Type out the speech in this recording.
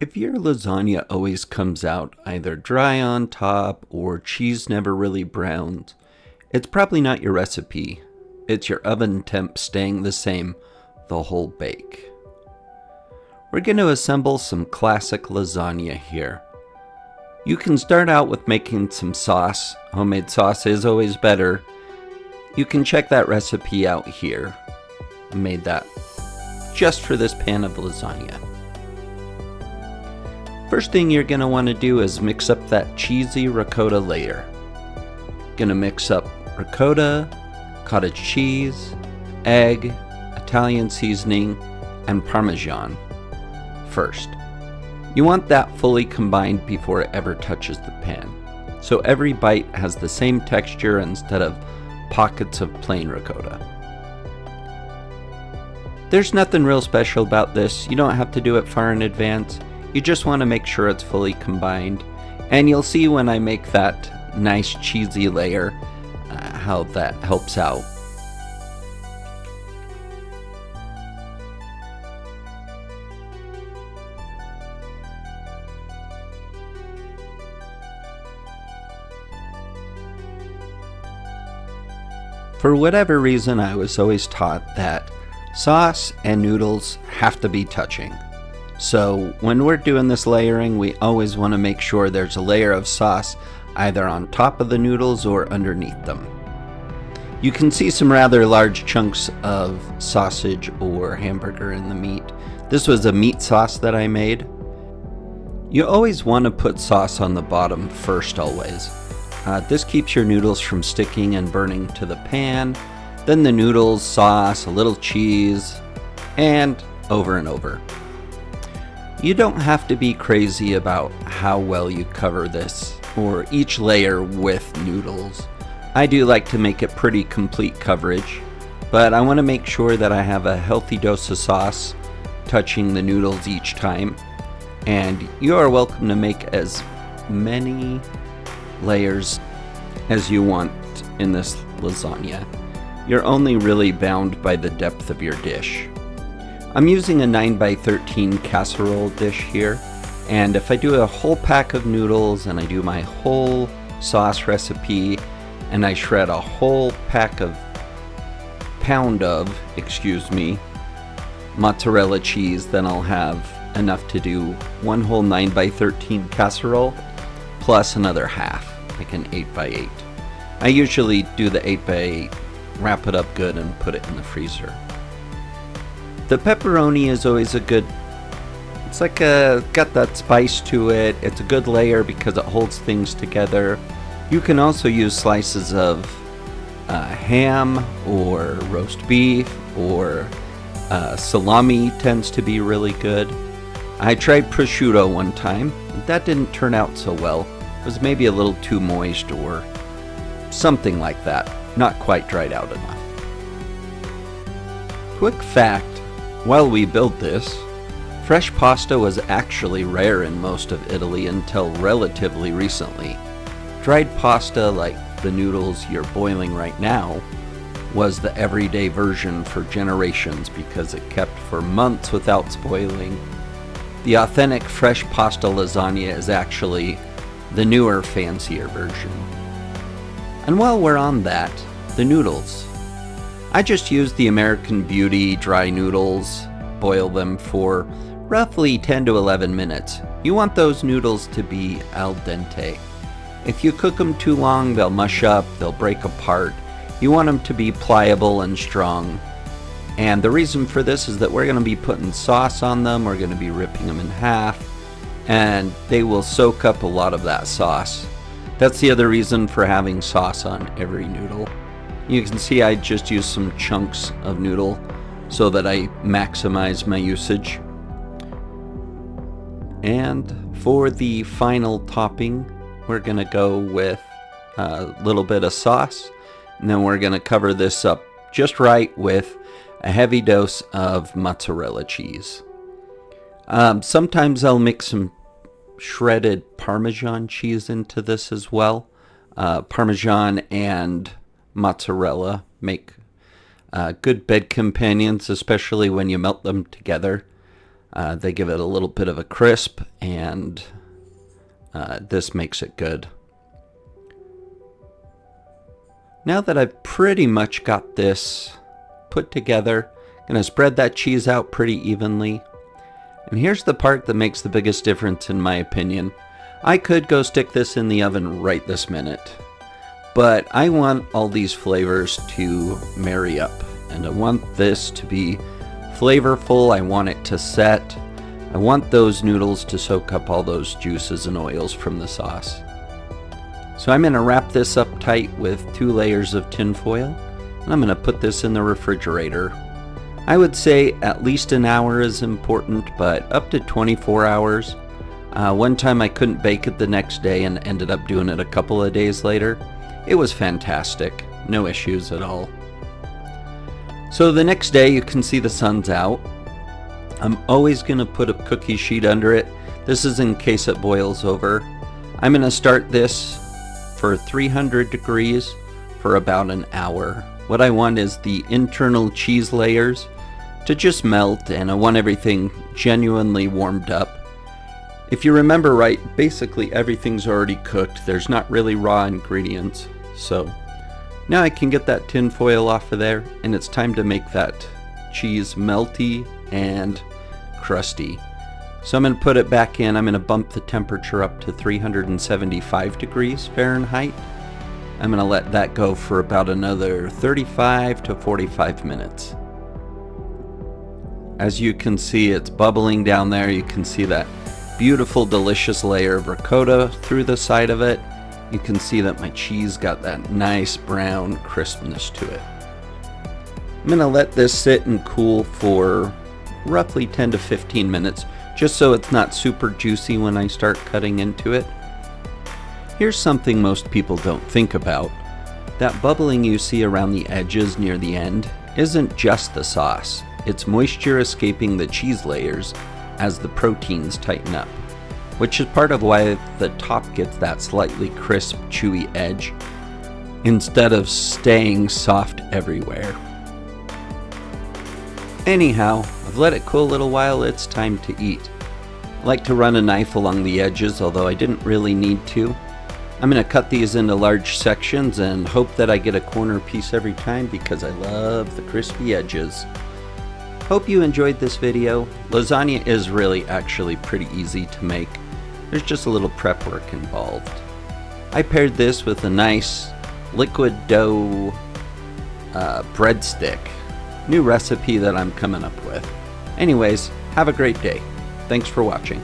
If your lasagna always comes out either dry on top or cheese never really browns, it's probably not your recipe. It's your oven temp staying the same the whole bake. We're going to assemble some classic lasagna here. You can start out with making some sauce. Homemade sauce is always better. You can check that recipe out here. I made that just for this pan of lasagna. First thing you're going to want to do is mix up that cheesy ricotta layer. Going to mix up ricotta, cottage cheese, egg, Italian seasoning, and parmesan first. You want that fully combined before it ever touches the pan, so every bite has the same texture instead of pockets of plain ricotta. There's nothing real special about this. You don't have to do it far in advance. You just want to make sure it's fully combined, and you'll see when I make that nice cheesy layer how that helps out. For whatever reason, I was always taught that sauce and noodles have to be touching. So when we're doing this layering, we always want to make sure there's a layer of sauce either on top of the noodles or underneath them. You can see some rather large chunks of sausage or hamburger in the meat. This was a meat sauce that I made. You always want to put sauce on the bottom first always. This keeps your noodles from sticking and burning to the pan. Then the noodles, sauce, a little cheese, and over. You don't have to be crazy about how well you cover this or each layer with noodles. I do like to make it pretty complete coverage, but I want to make sure that I have a healthy dose of sauce touching the noodles each time. And you are welcome to make as many layers as you want in this lasagna. You're only really bound by the depth of your dish. I'm using a 9x13 casserole dish here, and if I do a whole pack of noodles and I do my whole sauce recipe and I shred a whole pound of mozzarella cheese, then I'll have enough to do one whole 9x13 casserole plus another half, like an 8x8. I usually do the 8x8, wrap it up good, and put it in the freezer. The pepperoni is always it's like got that spice to it. It's a good layer because it holds things together. You can also use slices of ham or roast beef, or salami tends to be really good. I tried prosciutto one time. That didn't turn out so well. It was maybe a little too moist or something like that. Not quite dried out enough. Quick fact, while we built this, fresh pasta was actually rare in most of Italy until relatively recently. Dried pasta, like the noodles you're boiling right now, was the everyday version for generations because it kept for months without spoiling. The authentic fresh pasta lasagna is actually the newer, fancier version. And while we're on that, the noodles. I just use the American Beauty dry noodles, boil them for roughly 10 to 11 minutes. You want those noodles to be al dente. If you cook them too long, they'll mush up, they'll break apart. You want them to be pliable and strong. And the reason for this is that we're going to be putting sauce on them, we're going to be ripping them in half, and they will soak up a lot of that sauce. That's the other reason for having sauce on every noodle. You can see I just used some chunks of noodle so that I maximize my usage. And for the final topping, we're going to go with a little bit of sauce, and then we're going to cover this up just right with a heavy dose of mozzarella cheese. Sometimes I'll mix some shredded Parmesan cheese into this as well. Parmesan and mozzarella make good bed companions, especially when you melt them together. They give it a little bit of a crisp, and this makes it good. Now that I've pretty much got this put together, I'm going to spread that cheese out pretty evenly. And here's the part that makes the biggest difference in my opinion. I could go stick this in the oven right this minute, but I want all these flavors to marry up, and I want this to be flavorful. I want it to set. I want those noodles to soak up all those juices and oils from the sauce. So I'm going to wrap this up tight with 2 layers of tin foil, and I'm going to put this in the refrigerator. I would say at least an hour is important, but up to 24 hours. One time I couldn't bake it the next day and ended up doing it a couple of days later. It was fantastic. No issues at all. So the next day you can see the sun's out. I'm always going to put a cookie sheet under it. This is in case it boils over. I'm going to start this for 300 degrees for about an hour. What I want is the internal cheese layers to just melt, and I want everything genuinely warmed up. If you remember right, basically everything's already cooked. There's not really raw ingredients. So now I can get that tin foil off of there, and it's time to make that cheese melty and crusty. So I'm going to put it back in. I'm going to bump the temperature up to 375 degrees Fahrenheit. I'm going to let that go for about another 35 to 45 minutes. As you can see, it's bubbling down there. You can see that beautiful, delicious layer of ricotta through the side of it. You can see that my cheese got that nice brown crispness to it. I'm going to let this sit and cool for roughly 10 to 15 minutes, just so it's not super juicy when I start cutting into it. Here's something most people don't think about. That bubbling you see around the edges near the end isn't just the sauce. It's moisture escaping the cheese layers as the proteins tighten up, which is part of why the top gets that slightly crisp, chewy edge instead of staying soft everywhere. Anyhow, I've let it cool a little while. It's time to eat. I like to run a knife along the edges, although I didn't really need to. I'm going to cut these into large sections and hope that I get a corner piece every time because I love the crispy edges. Hope you enjoyed this video. Lasagna is really actually pretty easy to make. There's just a little prep work involved. I paired this with a nice liquid dough breadstick. New recipe that I'm coming up with. Anyways, have a great day. Thanks for watching.